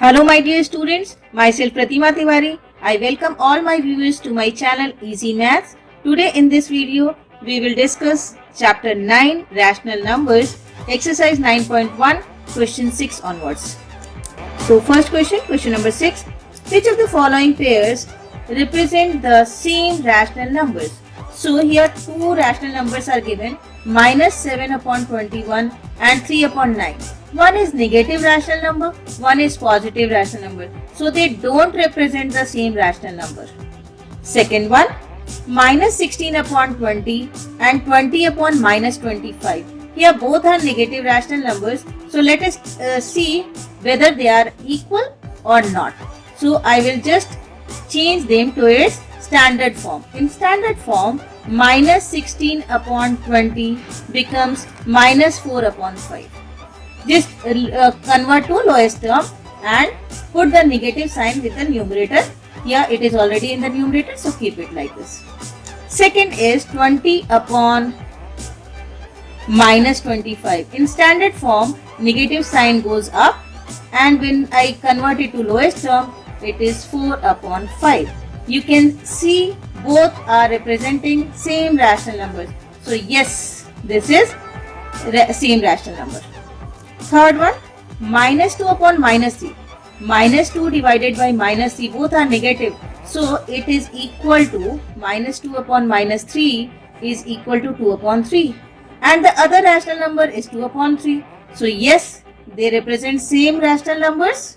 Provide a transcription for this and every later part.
Hello my dear students, myself Pratima Tiwari. I welcome all my viewers to my channel Easy Maths. Today in this video, we will discuss chapter 9 Rational Numbers, exercise 9.1, question 6 onwards. So first question number 6. Which of the following pairs represent the same rational numbers? So here two rational numbers are given, minus 7 upon 21 and 3 upon 9. One is negative rational number, one is positive rational number. So they don't represent the same rational number. Second one, minus 16 upon 20 and 20 upon minus 25. Here both are negative rational numbers. So let us see whether they are equal or not. So I will just change them to its standard form. In standard form, minus 16 upon 20 becomes minus 4 upon 5. Just convert to lowest term and put the negative sign with the numerator. Here it is already in the numerator, so keep it like this. Second is 20 upon minus 25. In standard form, negative sign goes up, and when I convert it to lowest term, it is 4 upon 5. You can see both are representing same rational numbers. So yes, this is same rational number. Third one, minus 2 upon minus 3. Minus 2 divided by minus 3, both are negative. So it is equal to minus 2 upon minus 3 is equal to 2 upon 3. And the other rational number is 2 upon 3. So yes, they represent same rational numbers.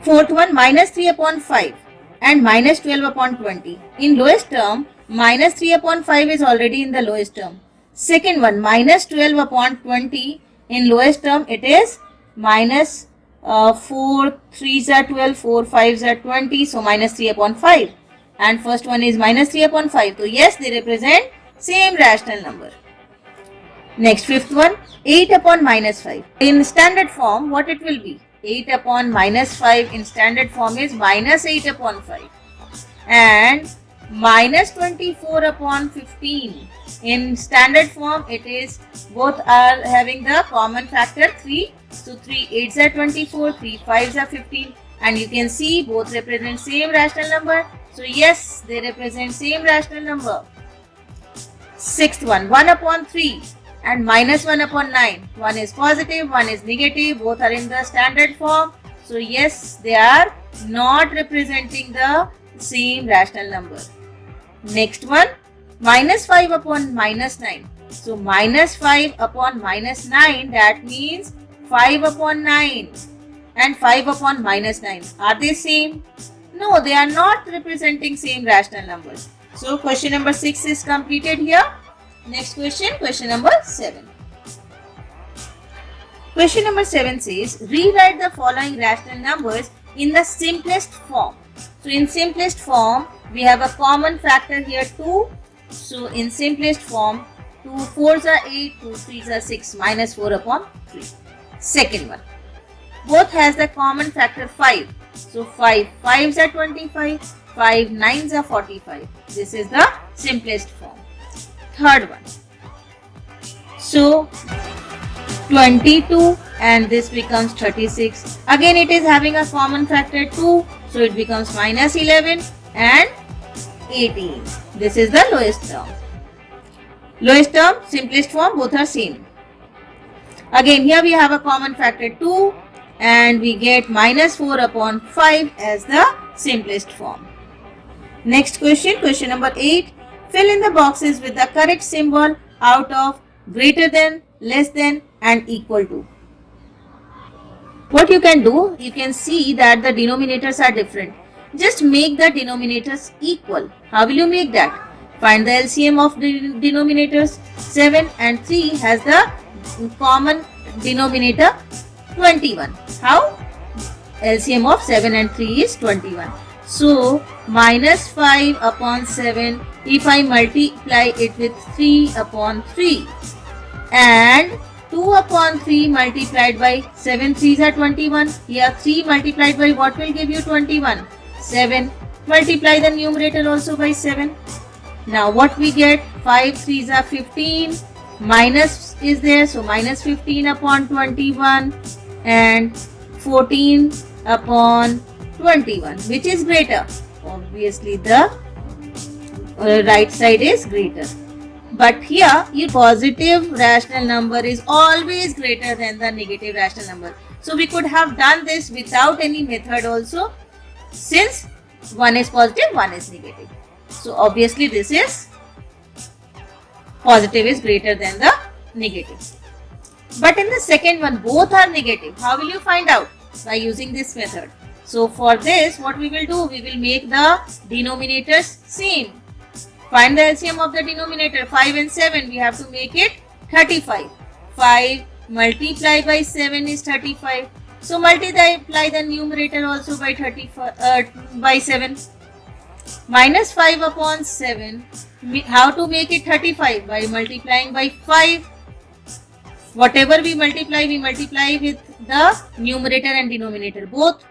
Fourth one, minus 3 upon 5 and minus 12 upon 20. In lowest term, minus 3 upon 5 is already in the lowest term. Second one, minus 12 upon 20. In lowest term, it is minus 4 3s are 12, 4 5s are 20, so minus 3 upon 5. And first one is minus 3 upon 5. So yes, they represent same rational number. Next, fifth one, 8 upon minus 5. In standard form, what it will be? 8 upon minus 5 in standard form is minus 8 upon 5. And minus 24 upon 15. In standard form, it is both are having the common factor 3. So 3 8s are 24, 3 5s are 15. And you can see both represent same rational number. So yes, they represent same rational number. Sixth one, 1 upon 3 and minus 1 upon 9. One is positive, one is negative. Both are in the standard form. So yes, they are not representing the same rational number. Next one, minus 5 upon minus 9. So minus 5 upon minus 9, that means 5 upon 9 and 5 upon minus 9. Are they same? No, they are not representing same rational numbers. So question number 6 is completed here. Next question number 7. Question number 7 says, rewrite the following rational numbers in the simplest form. So in simplest form, we have a common factor here 2. So in simplest form, 2 4s are 8, 2 3s are 6, minus 4 upon 3. Second one, both has the common factor 5. So 5 5s are 25, 5 9s are 45. This is the simplest form. Third one, so 22 and this becomes 36. Again it is having a common factor 2. So it becomes minus 11 and 18. This is the lowest term. Lowest term, simplest form, both are same. Again here we have a common factor 2 and we get minus 4 upon 5 as the simplest form. Next question number 8. Fill in the boxes with the correct symbol out of greater than, less than and equal to. What you can do, you can see that the denominators are different. Just make the denominators equal. How will you make that? Find the LCM of the denominators. 7 and 3 has the common denominator 21. How? LCM of 7 and 3 is 21. So minus 5 upon 7, if I multiply it with 3 upon 3 and 2 upon 3 multiplied by 7 3s are 21. Here 3 multiplied by what will give you 21? 7. Multiply the numerator also by 7. Now what we get? 5 3s are 15. Minus is there, so minus 15 upon 21 and 14 upon 21. Which is greater? Obviously the right side is greater. But here your positive rational number is always greater than the negative rational number. So we could have done this without any method also, since one is positive, one is negative. So obviously this is positive is greater than the negative. But in the second one, both are negative. How will you find out? By using this method. So for this, what we will do? We will make the denominators same. Find the LCM of the denominator. 5 and 7. We have to make it 35. 5 multiplied by 7 is 35. So multiply the numerator also by 7. Minus 5 upon 7. How to make it 35? By multiplying by 5. Whatever we multiply with the numerator and denominator both.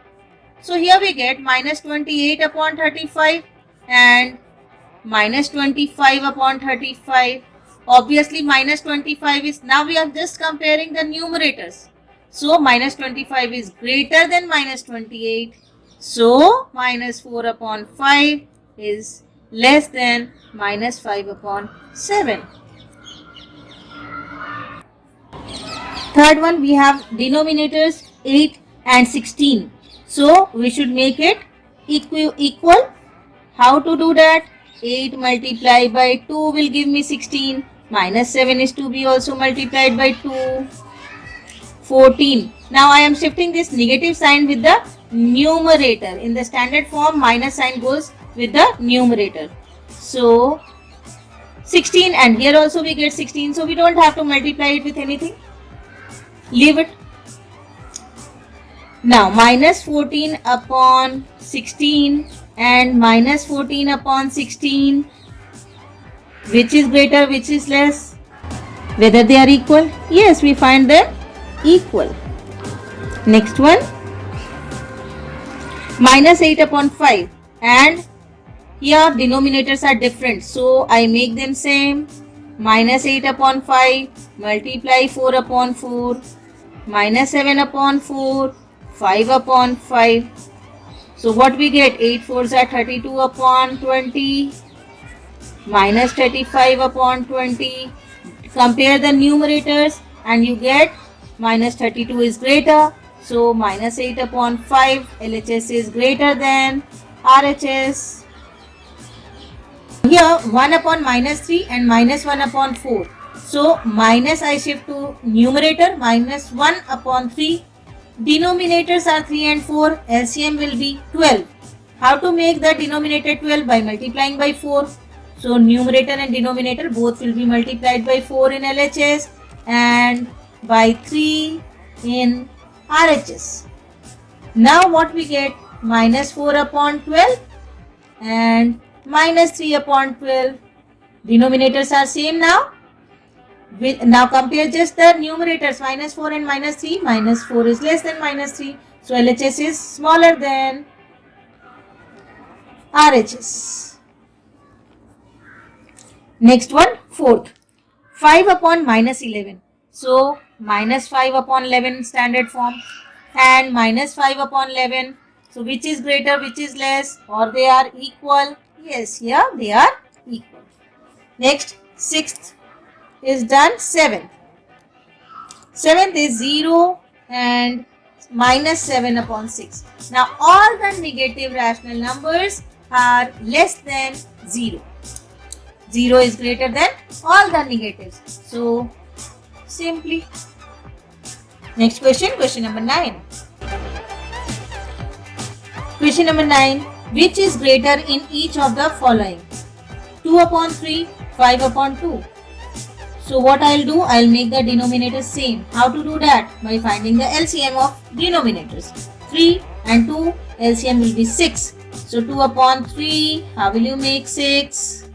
So here we get minus 28 upon 35 and minus 25 upon 35. Obviously minus 25 is, now we are just comparing the numerators. So minus 25 is greater than minus 28. So minus 4 upon 5 is less than minus 5 upon 7. Third one, we have denominators 8 and 16. So we should make it equal. How to do that? 8 multiplied by 2 will give me 16. Minus 7 is to be also multiplied by 2. 14. Now I am shifting this negative sign with the numerator. In the standard form, minus sign goes with the numerator. So 16, and here also we get 16. So we don't have to multiply it with anything. Leave it. Now minus 14 upon 16 and minus 14 upon 16. Which is greater, which is less? Whether they are equal? Yes, we find them equal. Next one. Minus 8 upon 5. And here denominators are different. So I make them same. Minus 8 upon 5. Multiply 4 upon 4. Minus 7 upon 4. 5 upon 5. So what we get? 8 4s are 32 upon 20. Minus 35 upon 20. Compare the numerators and you get minus 32 is greater. So minus 8 upon 5. LHS is greater than RHS. Here 1 upon minus 3 and minus 1 upon 4. So minus I shift to numerator, minus 1 upon 3. Denominators are 3 and 4. LCM will be 12. How to make the denominator 12? By multiplying by 4. So numerator and denominator both will be multiplied by 4 in LHS and by 3 in RHS. Now what we get? Minus 4 upon 12 and minus 3 upon 12. Denominators are same now. Now compare just the numerators, minus 4 and minus 3. Minus 4 is less than minus 3. So LHS is smaller than RHS. Next one, fourth. 5 upon minus 11. So minus 5 upon 11 standard form and minus 5 upon 11. So which is greater, which is less, or they are equal? Yes, here they are equal. Next, sixth is done. Seventh is 0 and minus 7 upon 6. Now all the negative rational numbers are less than 0. 0 is greater than all the negatives. So simply. Next question, question number 9. Question number 9. Which is greater in each of the following? 2 upon 3, 5 upon 2. So what I'll do, I'll make the denominator same. How to do that? By finding the LCM of denominators. 3 and 2, LCM will be 6. So 2 upon 3, how will you make 6?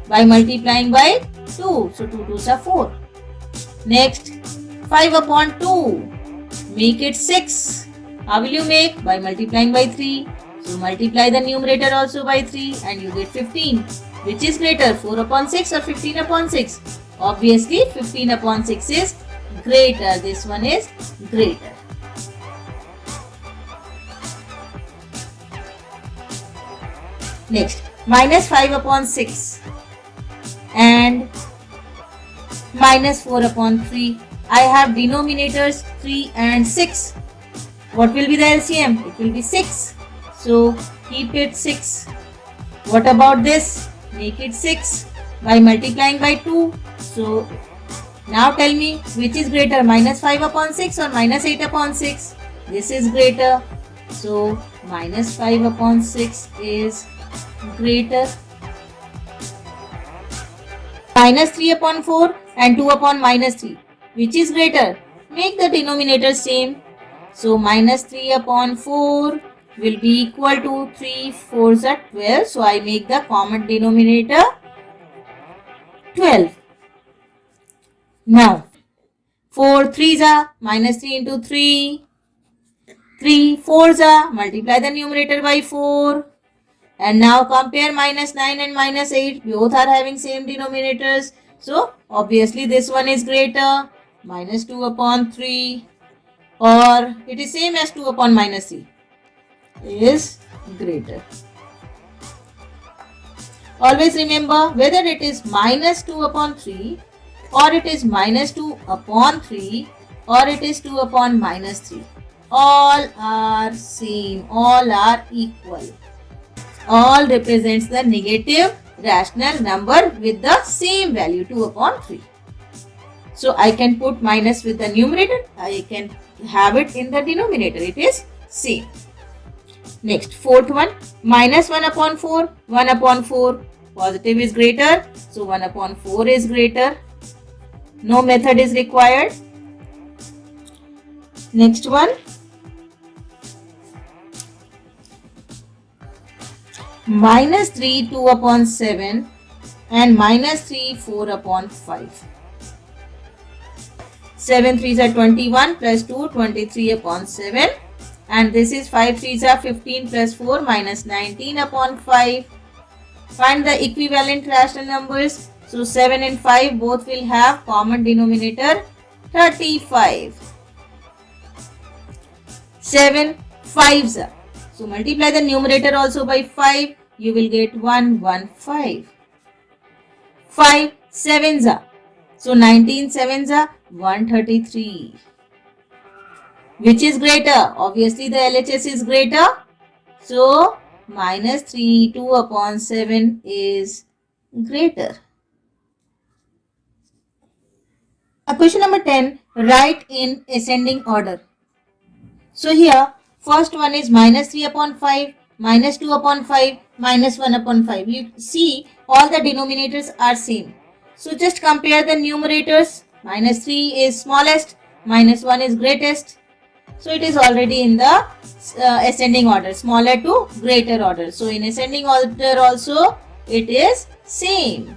By multiplying by 2. So 2 2s are 4. Next, 5 upon 2, make it 6. How will you make? By multiplying by 3. So multiply the numerator also by 3 and you get 15. Which is greater, 4 upon 6 or 15 upon 6? Obviously 15 upon 6 is greater. This one is greater. Next, minus 5 upon 6 and minus 4 upon 3. I have denominators 3 and 6. What will be the LCM? It will be 6. So keep it 6. What about this? Make it 6 by multiplying by 2. So now tell me which is greater, minus 5 upon 6 or minus 8 upon 6? This is greater. So minus 5 upon 6 is greater. Minus 3 upon 4 and 2 upon minus 3. Which is greater? Make the denominator same. So minus 3 upon 4 will be equal to 3 4s are 12. So I make the common denominator 12. Now 4 3s are minus 3 into 3. 3 4s are multiply the numerator by 4. And now compare minus 9 and minus 8. Both are having same denominators. So obviously this one is greater. Minus 2 upon 3 or it is same as 2 upon minus 3 is greater. Always remember whether it is minus 2 upon 3 or it is minus 2 upon 3 or it is 2 upon minus 3. All are same. All are equal. All represents the negative rational number with the same value 2 upon 3. So I can put minus with the numerator. I can have it in the denominator. It is same. Next, fourth one, minus 1 upon 4. 1 upon 4. Positive is greater. So 1 upon 4 is greater. No method is required. Next one. Minus 3 2 upon 7 and minus 3 4 upon 5. 7 3s are 21 plus 2 23 upon 7 and this is 5 3s are 15 plus 4 minus 19 upon 5. Find the equivalent rational numbers. So 7 and 5 both will have common denominator 35. 7 5s are. So multiply the numerator also by 5. You will get 115. 5 7s are. So 19 7s are 133. Which is greater? Obviously the LHS is greater. So minus 3 2 upon 7 is greater. Question number 10. Write in ascending order. So here first one is minus 3 upon 5, minus 2 upon 5, minus 1 upon 5. You see all the denominators are same. So just compare the numerators. Minus 3 is smallest, minus 1 is greatest. So it is already in the ascending order, smaller to greater order. So in ascending order also it is same.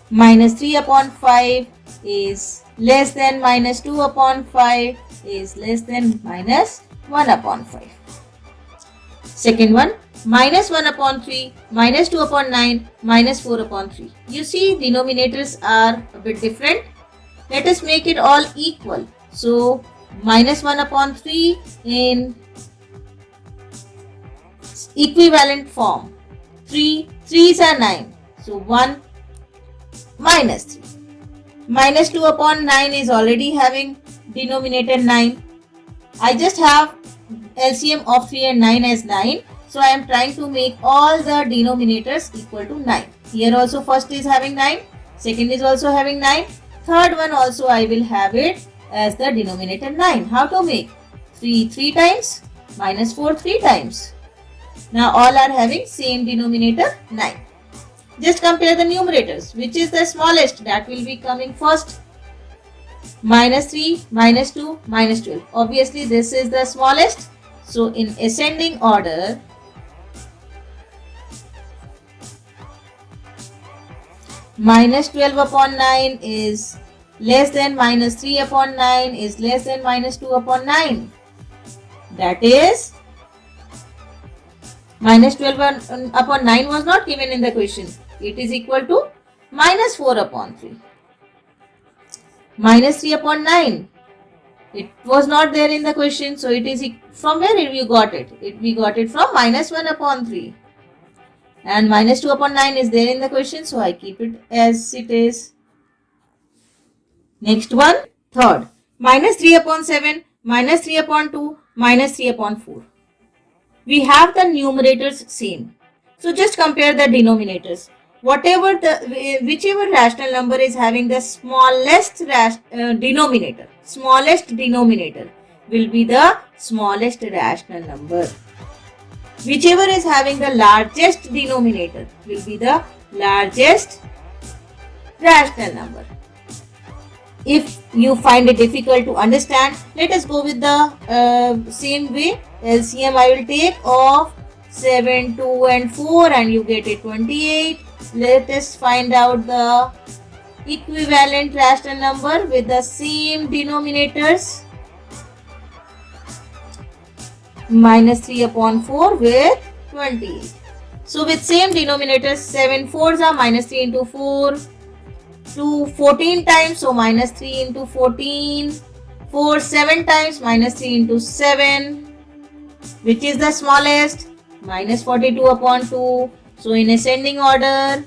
Minus 3 upon 5 is less than minus 2 upon 5 is less than minus 1 upon 5. Second one, minus 1 upon 3, minus 2 upon 9, minus 4 upon 3. You see denominators are a bit different. Let us make it all equal. So minus 1 upon 3 in equivalent form. 3 3s are 9. So 1 minus 3. Minus 2 upon 9 is already having denominator 9. I just have LCM of 3 and 9 as 9. So I am trying to make all the denominators equal to 9. Here also first is having 9. Second is also having 9. Third one also I will have it as the denominator 9. How to make? 3 3 times, minus 4 3 times. Now all are having same denominator 9. Just compare the numerators. Which is the smallest? That will be coming first. Minus 3, minus 2, minus 12. Obviously this is the smallest. So in ascending order, minus 12 upon 9 is less than minus 3 upon 9 is less than minus 2 upon 9. That is minus 12 upon 9 was not given in the question. It is equal to minus 4 upon 3. Minus 3 upon 9. It was not there in the question, so it is from where you got it? We got it from minus 1 upon 3. And minus 2 upon 9 is there in the question, so I keep it as it is. Next one, third. Minus 3 upon 7, minus 3 upon 2, minus 3 upon 4. We have the numerators same. So just compare the denominators. Whichever rational number is having the smallest denominator will be the smallest rational number. Whichever is having the largest denominator will be the largest rational number. If you find it difficult to understand, let us go with the same way. LCM I will take of 7, 2 and 4 and you get it 28. Let us find out the equivalent rational number with the same denominators. Minus 3 upon 4 with 28. So with same denominators, 7 4s are minus 3 into 4. 2 14 times, so minus 3 into 14. 4 7 times, minus 3 into 7. Which is the smallest? Minus 42 upon 2. So in ascending order,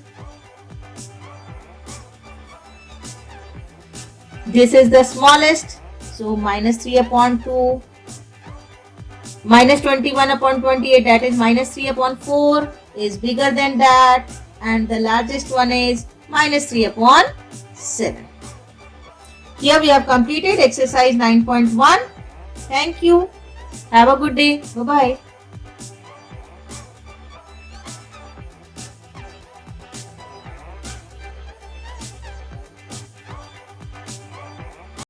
this is the smallest. So minus 3 upon 2. Minus 21 upon 28, that is minus 3 upon 4 is bigger than that. And the largest one is minus 3 upon 7. Here we have completed exercise 9.1. Thank you. Have a good day. Bye-bye.